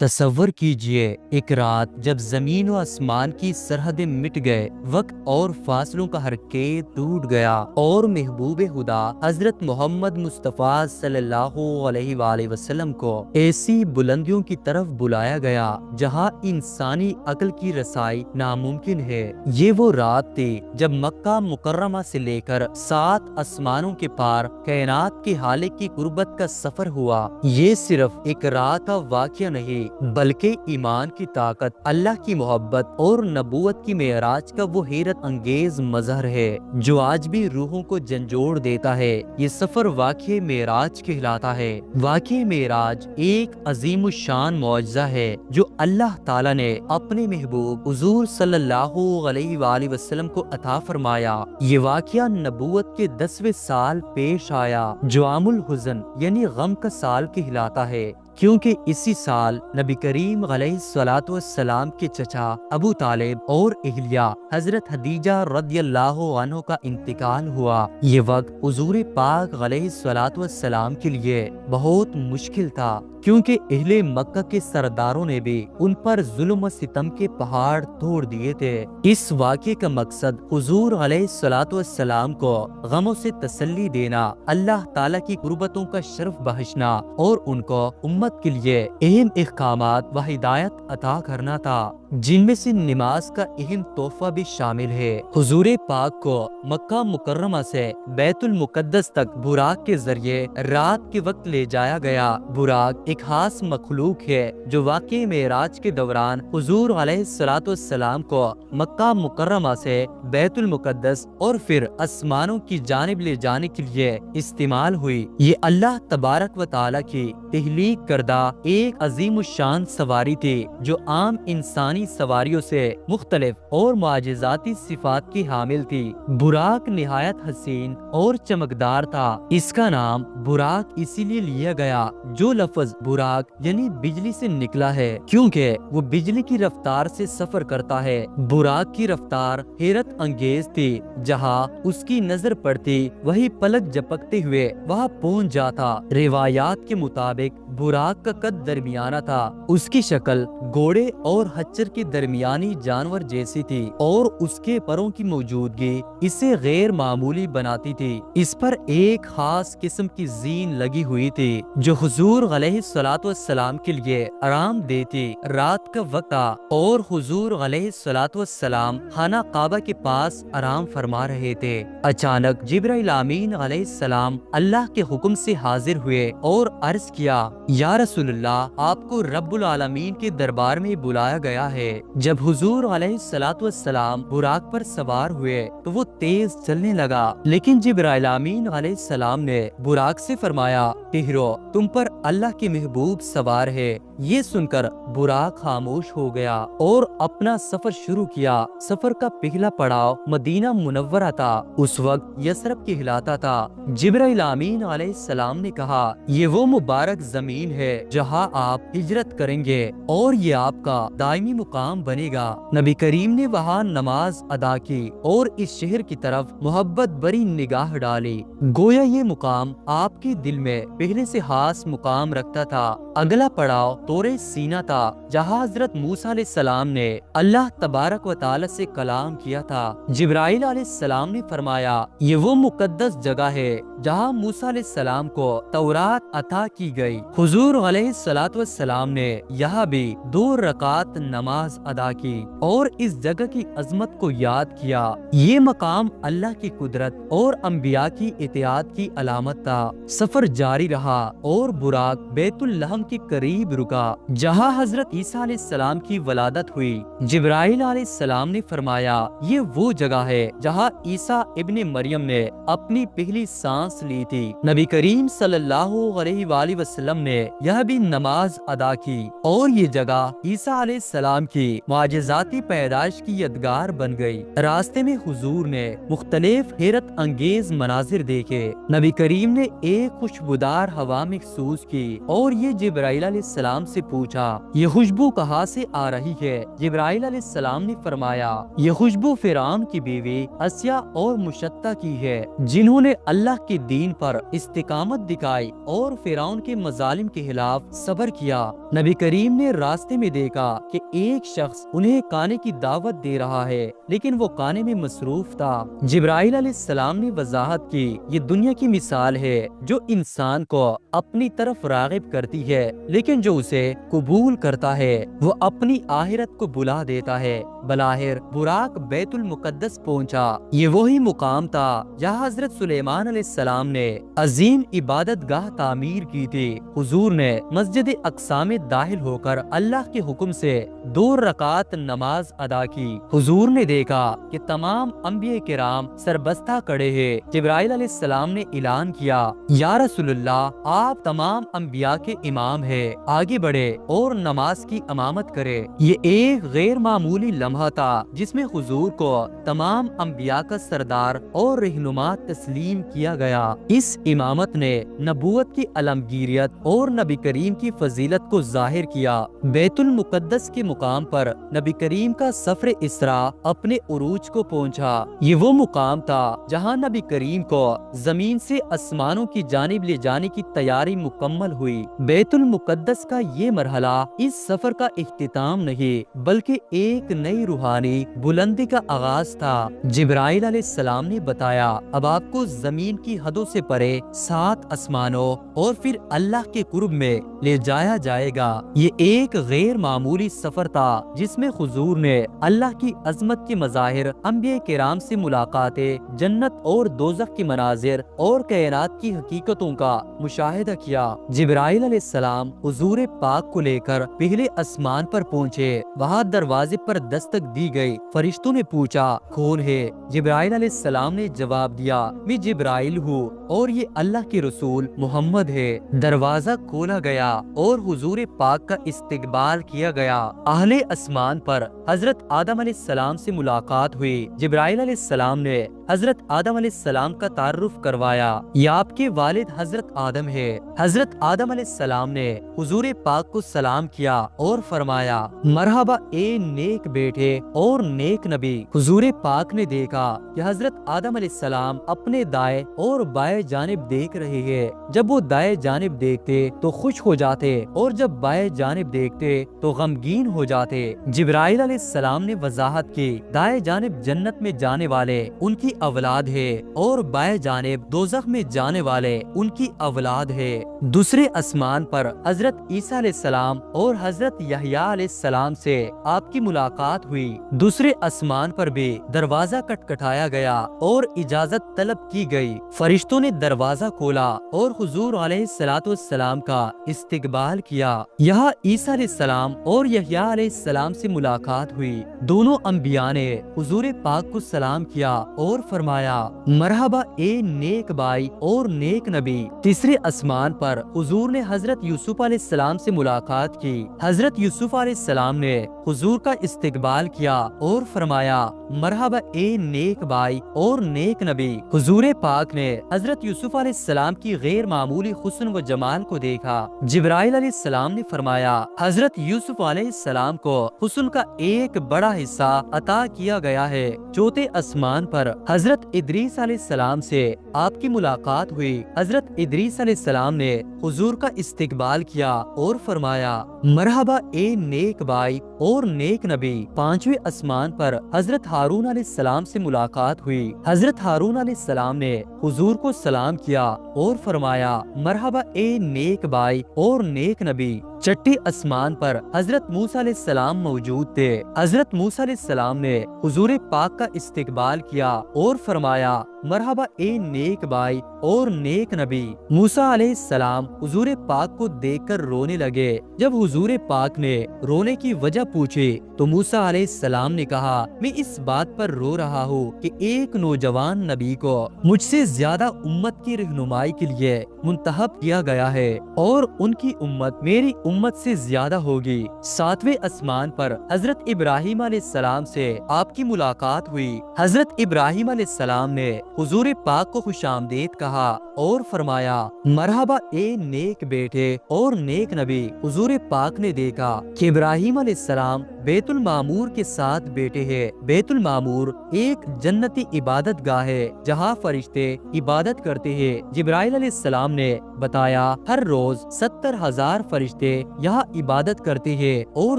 تصور کیجئے ایک رات جب زمین و آسمان کی سرحدیں مٹ گئے، وقت اور فاصلوں کا حرکت ٹوٹ گیا اور محبوب خدا حضرت محمد مصطفیٰ صلی اللہ علیہ وآلہ وسلم کو ایسی بلندیوں کی طرف بلایا گیا جہاں انسانی عقل کی رسائی ناممکن ہے۔ یہ وہ رات تھی جب مکہ مکرمہ سے لے کر 7 آسمانوں کے پار کائنات کے حالے کی قربت کا سفر ہوا۔ یہ صرف ایک رات کا واقعہ نہیں بلکہ ایمان کی طاقت، اللہ کی محبت اور نبوت کی معراج کا وہ حیرت انگیز مظہر ہے جو آج بھی روحوں کو جھنجھوڑ دیتا ہے۔ یہ سفر واقعہ معراج کہلاتا ہے۔ واقعہ معراج ایک عظیم الشان معجزہ ہے جو اللہ تعالیٰ نے اپنے محبوب حضور صلی اللہ علیہ وآلہ وسلم کو عطا فرمایا۔ یہ واقعہ نبوت کے 10ویں سال پیش آیا جو عام الحزن یعنی غم کا سال کہلاتا ہے، کیونکہ اسی سال نبی کریم علیہ الصلوۃ والسلام کے چچا ابو طالب اور اہلیہ حضرت خدیجہ رضی اللہ عنہ کا انتقال ہوا۔ یہ وقت حضور پاک علیہ الصلوۃ والسلام کے لیے بہت مشکل تھا، کیونکہ اہل مکہ کے سرداروں نے بھی ان پر ظلم و ستم کے پہاڑ توڑ دیے تھے۔ اس واقعے کا مقصد حضور علیہ الصلوۃ والسلام کو غموں سے تسلی دینا، اللہ تعالیٰ کی قربتوں کا شرف بخشنا اور ان کو امت کے لیے اہم احکامات و ہدایت عطا کرنا تھا، جن میں سے نماز کا اہم تحفہ بھی شامل ہے۔ حضور پاک کو مکہ مکرمہ سے بیت المقدس تک براق کے ذریعے رات کے وقت لے جایا گیا۔ براق ایک خاص مخلوق ہے جو واقعہ معراج کے دوران حضور علیہ الصلوۃ والسلام کو مکہ مکرمہ سے بیت المقدس اور پھر آسمانوں کی جانب لے جانے کے لیے استعمال ہوئی۔ یہ اللہ تبارک و تعالیٰ کی تخلیق کردہ ایک عظیم الشان سواری تھی جو عام انسانی سواریوں سے مختلف اور معجزاتی صفات کی حامل تھی۔ براق نہایت حسین اور چمکدار تھا۔ اس کا نام براق اسی لیے لیا گیا جو لفظ براق یعنی بجلی سے نکلا ہے، کیونکہ وہ بجلی کی رفتار سے سفر کرتا ہے۔ براق کی رفتار حیرت انگیز تھی، جہاں اس کی نظر پڑتی وہی پلک جھپکتے ہوئے وہاں پہنچ جاتا۔ روایات کے مطابق براق کا قد درمیانہ تھا، اس کی شکل گھوڑے اور خچر کے درمیانی جانور جیسی تھی اور اس کے پروں کی موجودگی اسے غیر معمولی بناتی تھی۔ اس پر ایک خاص قسم کی زین لگی ہوئی تھی جو حضور علیہ الصلوۃ والسلام کے لیے آرام دہ تھی۔ رات کا وقت تھا اور حضور علیہ الصلوۃ والسلام خانہ کعبہ کے پاس آرام فرما رہے تھے۔ اچانک جبرائیل امین علیہ السلام اللہ کے حکم سے حاضر ہوئے اور عرض کیا، یا رسول اللہ، آپ کو رب العالمین کے دربار میں بلایا گیا ہے۔ جب حضور علیہ الصلوۃ والسلام براق پر سوار ہوئے تو وہ تیز چلنے لگا، لیکن جبرائیل امین علیہ السلام نے براق سے فرمایا، ٹھہرو، تم پر اللہ کے محبوب سوار ہے۔ یہ سن کر براق خاموش ہو گیا اور اپنا سفر شروع کیا۔ سفر کا پہلا پڑاؤ مدینہ منورہ تھا، اس وقت یثرب کہلاتا تھا۔ جبرائیل امین علیہ السلام نے کہا، یہ وہ مبارک زمین ہے جہاں آپ ہجرت کریں گے اور یہ آپ کا دائمی مقام بنے گا۔ نبی کریم نے وہاں نماز ادا کی اور اس شہر کی طرف محبت بری نگاہ ڈالی، گویا یہ مقام آپ کے دل میں پہلے سے خاص مقام رکھتا تھا۔ اگلا پڑاؤ طور سینا تھا، جہاں حضرت موسیٰ علیہ السلام نے اللہ تبارک و تعالی سے کلام کیا تھا۔ جبرائیل علیہ السلام نے فرمایا، یہ وہ مقدس جگہ ہے جہاں موسیٰ علیہ السلام کو تورات عطا کی گئی۔ حضور علیہ الصلوۃ والسلام نے یہاں بھی 2 رکعت نماز ادا کی اور اس جگہ کی عظمت کو یاد کیا۔ یہ مقام اللہ کی قدرت اور انبیاء کی اطاعت کی علامت تھا۔ سفر جاری رہا اور براق بیت اللحم کے قریب رکا جہاں حضرت عیسیٰ علیہ السلام کی ولادت ہوئی۔ جبرائیل علیہ السلام نے فرمایا، یہ وہ جگہ ہے جہاں عیسیٰ ابن مریم نے اپنی پہلی سانس لی تھی۔ نبی کریم صلی اللہ علیہ وآلہ وسلم نے یہ بھی نماز ادا کی اور یہ جگہ عیسیٰ علیہ السلام کی معجزاتی پیدائش کی یادگار بن گئی۔ راستے میں حضور نے مختلف حیرت انگیز مناظر دیکھے۔ نبی کریم نے ایک خوشبودار ہوا محسوس کی اور یہ جبرائیل علیہ السلام سے پوچھا، یہ خوشبو کہاں سے آ رہی ہے؟ جبرائیل علیہ السلام نے فرمایا، یہ خوشبو فرعون کی بیوی اسیہ اور مشتہ کی ہے، جنہوں نے اللہ کے دین پر استقامت دکھائی اور فرعون کے مظالم کے خلاف صبر کیا۔ نبی کریم نے راستے میں دیکھا کہ ایک شخص انہیں کھانے کی دعوت دے رہا ہے لیکن وہ کھانے میں مصروف تھا۔ جبرائیل علیہ السلام نے وضاحت کی، یہ دنیا کی مثال ہے جو انسان کو اپنی طرف راغب کرتی ہے لیکن جو اسے قبول کرتا ہے وہ اپنی آخرت کو بلا دیتا ہے۔ بلاخر براق بیت المقدس پہنچا۔ یہ وہی مقام تھا جہاں حضرت سلیمان علیہ السلام نے عظیم عبادت گاہ تعمیر کی تھی۔ حضور نے مسجد اقصی میں داخل ہو کر اللہ کے حکم سے 2 رکعت نماز ادا کی۔ حضور نے دیکھا کہ تمام انبیاء کرام سربستہ کھڑے ہیں۔ جبرائیل علیہ السلام نے اعلان کیا، یا رسول اللہ، آپ تمام انبیاء کے امام ہیں، آگے بڑھے اور نماز کی امامت کرے۔ یہ ایک غیر معمولی لمحہ تھا جس میں حضور کو تمام انبیاء کا سردار اور رہنما تسلیم کیا گیا۔ اس امامت نے نبوت کی علمگیریت اور نبی کریم کی فضیلت کو ظاہر کیا۔ بیت المقدس کے مقام پر نبی کریم کا سفر اسراء اپنے عروج کو پہنچا۔ یہ وہ مقام تھا جہاں نبی کریم کو زمین سے آسمانوں کی جانب لے جانے کی تیاری مکمل ہوئی۔ بیت المقدس کا یہ مرحلہ اس سفر کا اختتام نہیں بلکہ ایک نئی روحانی بلندی کا آغاز تھا۔ جبرائیل علیہ السلام نے بتایا، اب آپ کو زمین کی حدوں سے پرے 7 آسمانوں اور پھر اللہ کے قرب میں لے جایا جائے گا۔ یہ ایک غیر معمولی سفر تھا جس میں حضور نے اللہ کی عظمت کے مظاہر، انبیاء کرام سے ملاقاتیں، جنت اور دوزخ کے مناظر اور کائنات کی حقیقتوں کا مشاہدہ کیا۔ جبرائیل علیہ السلام حضور پاک کو لے کر پہلے آسمان پر پہنچے۔ وہاں دروازے پر دستک دی گئی۔ فرشتوں نے پوچھا، کون ہے؟ جبرائیل علیہ السلام نے جواب دیا، میں جبرائیل ہوں اور یہ اللہ کے رسول محمد ہے۔ دروازہ کھولا گیا اور حضور پاک کا استقبال کیا گیا۔ اہل آسمان پر حضرت آدم علیہ السلام سے ملاقات ہوئی۔ جبرائیل علیہ السلام نے حضرت آدم علیہ السلام کا تعارف کروایا، یہ آپ کے والد حضرت آدم ہے۔ حضرت آدم علیہ السلام نے حضور پاک کو سلام کیا اور فرمایا، مرحبا اے نیک بیٹے اور نیک نبی۔ حضور پاک نے دیکھا کہ حضرت آدم علیہ السلام اپنے دائیں اور بائیں جانب دیکھ رہے ہیں۔ جب وہ دائیں جانب دیکھتے تو خوش ہو جاتے اور جب بائیں جانب دیکھتے تو غمگین ہو جاتے۔ جبرائیل علیہ السلام نے وضاحت کی، دائیں جانب جنت میں جانے والے ان کی اولاد ہے اور بائیں جانب دوزخ میں جانے والے ان کی اولاد ہے۔ دوسرے آسمان پر حضرت عیسیٰ علیہ السلام اور حضرت یحییٰ علیہ السلام سے آپ کی ملاقات ہوئی۔ دوسرے آسمان پر بھی دروازہ کھٹکھٹایا گیا اور اجازت طلب کی گئی۔ فرشتوں نے دروازہ کھولا اور حضور علیہ السلام کا استقبال کیا۔ یہاں عیسیٰ علیہ السلام اور یحییٰ علیہ السلام سے ملاقات ہوئی۔ دونوں انبیاء نے حضور پاک کو سلام کیا اور فرمایا، مرحبا اے نیک بھائی اور نیک نبی۔ تیسرے آسمان پر حضور نے حضرت یوسف علیہ السلام سے ملاقات کی۔ حضرت یوسف علیہ السلام نے حضور کا استقبال کیا اور فرمایا، مرحبا اے نیک بھائی اور نیک نبی۔ حضور پاک نے حضرت یوسف علیہ السلام کی غیر معمولی حسن و جمال کو دیکھا۔ جبرائیل علیہ السلام نے فرمایا، حضرت یوسف علیہ السلام کو حسن کا ایک بڑا حصہ عطا کیا گیا ہے۔ چوتھے آسمان پر حضرت ادریس علیہ السلام سے آپ کی ملاقات ہوئی۔ حضرت ادریس علیہ السلام نے حضور کا استقبال کیا اور فرمایا، مرحبا اے نیک بھائی اور نیک نبی۔ پانچویں آسمان پر حضرت ہارون علیہ السلام سے ملاقات ہوئی۔ حضرت ہارون علیہ السلام نے حضور کو سلام کیا اور فرمایا، مرحبا اے نیک بھائی اور نیک نبی۔ چھٹے آسمان پر حضرت موسیٰ علیہ السلام موجود تھے۔ حضرت موسیٰ علیہ السلام نے حضور پاک کا استقبال کیا اور فرمایا، مرحبا اے نیک بھائی اور نیک نبی۔ موسیٰ علیہ السلام حضور پاک کو دیکھ کر رونے لگے۔ جب حضور پاک نے رونے کی وجہ پوچھی تو موسیٰ علیہ السلام نے کہا، میں اس بات پر رو رہا ہوں کہ ایک نوجوان نبی کو مجھ سے زیادہ امت کی رہنمائی کے لیے منتخب کیا گیا ہے اور ان کی امت میری امت سے زیادہ ہوگی۔ ساتویں آسمان پر حضرت ابراہیم علیہ السلام سے آپ کی ملاقات ہوئی۔ حضرت ابراہیم علیہ السلام نے حضور پاک کو خوش آمدید کہا اور فرمایا مرحبا اے نیک بیٹے اور نیک نبی۔ حضور پاک نے دیکھا کہ ابراہیم علیہ السلام بیت المعمور کے ساتھ بیٹھے ہیں۔ بیت المعمور ایک جنتی عبادت گاہ ہے جہاں فرشتے عبادت کرتے ہیں۔ جبرائیل علیہ السلام نے بتایا ہر روز 70,000 فرشتے یہاں عبادت کرتے ہیں اور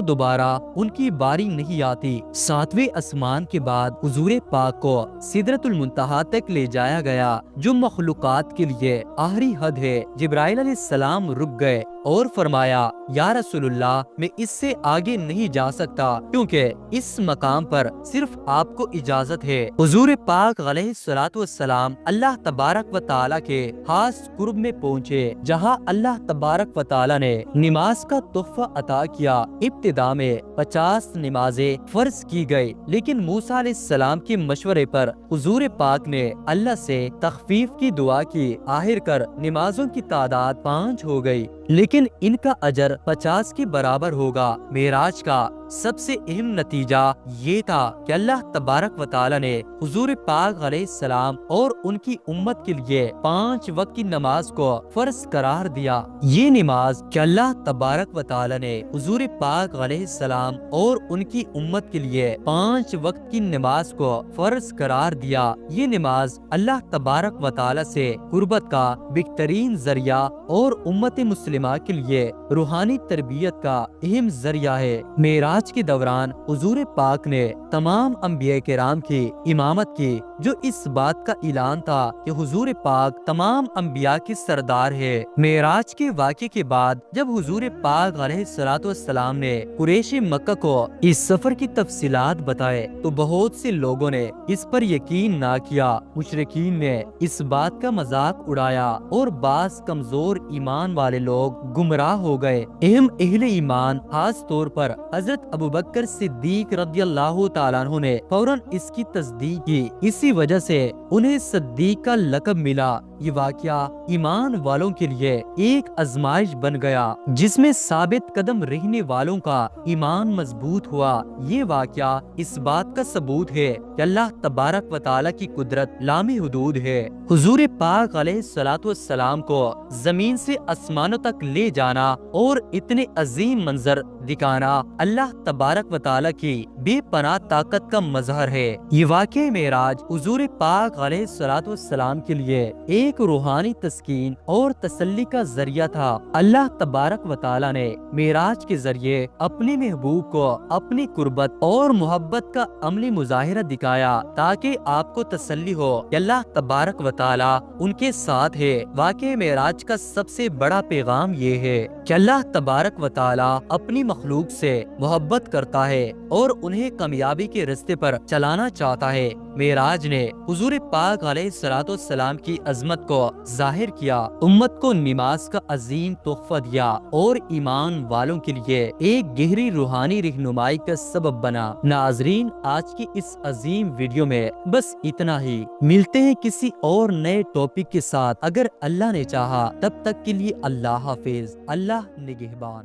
دوبارہ ان کی باری نہیں آتی۔ 7ویں آسمان کے بعد حضور پاک کو سدرۃ المنتہا تک لے جایا گیا جو مخلوقات کے لیے آخری حد ہے۔ جبرائیل علیہ السلام رک گئے اور فرمایا یا رسول اللہ میں اس سے آگے نہیں جا سکتا کیونکہ اس مقام پر صرف آپ کو اجازت ہے۔ حضور پاک علیہ الصلوۃ والسلام اللہ تبارک و تعالی کے خاص قرب میں پہنچے جہاں اللہ تبارک و تعالی نے نماز کا تحفہ عطا کیا۔ ابتدا میں 50 نمازیں فرض کی گئی لیکن موسیٰ علیہ السلام کے مشورے پر حضور پاک نے اللہ سے تخفیف کی دعا کی۔ آخر کر نمازوں کی تعداد 5 ہو گئی لیکن ان کا اجر 50 کے برابر ہوگا۔ معراج کا سب سے اہم نتیجہ یہ تھا کہ اللہ تبارک و تعالی نے حضور پاک علیہ السلام اور ان کی امت کے لیے 5 وقت کی نماز کو فرض قرار دیا۔ یہ نماز کہ اللہ تبارک و تعالی نے حضور پاک علیہ السلام اور ان کی امت کے لیے 5 وقت کی نماز کو فرض قرار دیا، یہ نماز اللہ تبارک و تعالی سے قربت کا بہترین ذریعہ اور امت مسلمہ کے لیے روحانی تربیت کا اہم ذریعہ ہے۔ معراج کے دوران حضور پاک نے تمام انبیاء کرام کی امامت کی جو اس بات کا اعلان تھا کہ حضور پاک تمام انبیاء کے سردار ہے۔ معراج کے واقعے کے بعد جب حضور پاک علیہ الصلوۃ والسلام نے قریش مکہ کو اس سفر کی تفصیلات بتائے تو بہت سے لوگوں نے اس پر یقین نہ کیا۔ مشرکین نے اس بات کا مذاق اڑایا اور بعض کمزور ایمان والے لوگ گمراہ ہو گئے۔ اہم اہل ایمان خاص طور پر حضرت ابوبکر صدیق رضی اللہ تعالیٰ عنہ نے فوراً اس کی تصدیق کی، اسی وجہ سے انہیں صدیق کا لقب ملا۔ یہ واقعہ ایمان والوں کے لیے ایک آزمائش بن گیا جس میں ثابت قدم رہنے والوں کا ایمان مضبوط ہوا۔ یہ واقعہ اس بات کا ثبوت ہے کہ اللہ تبارک و تعالیٰ کی قدرت لامحدود ہے۔ حضور پاک علیہ الصلوۃ والسلام کو زمین سے آسمانوں تک لے جانا اور اتنے عظیم منظر دکھانا اللہ تبارک و تعالیٰ کی بے پناہ طاقت کا مظہر ہے۔ یہ واقعہ معراج حضور پاک علیہ الصلوۃ والسلام کے لیے ایک روحانی تسکین اور تسلی کا ذریعہ تھا۔ اللہ تبارک و تعالیٰ نے معراج کے ذریعے اپنے محبوب کو اپنی قربت اور محبت کا عملی مظاہرہ دکھایا تاکہ آپ کو تسلی ہو کہ اللہ تبارک و تعالیٰ ان کے ساتھ ہے۔ واقعہ معراج کا سب سے بڑا پیغام یہ ہے کہ اللہ تبارک و تعالیٰ اپنی مخلوق سے محبت کرتا ہے اور انہیں کامیابی کے راستے پر چلانا چاہتا ہے۔ معراج نے حضور پاک علیہ الصلوۃ والسلام کی عظمت کو ظاہر کیا، امت کو نماز کا عظیم تحفہ دیا اور ایمان والوں کے لیے ایک گہری روحانی رہنمائی کا سبب بنا۔ ناظرین، آج کی اس عظیم ویڈیو میں بس اتنا ہی، ملتے ہیں کسی اور نئے ٹاپک کے ساتھ اگر اللہ نے چاہا۔ تب تک کے لیے اللہ حافظ، اللہ نگہبان۔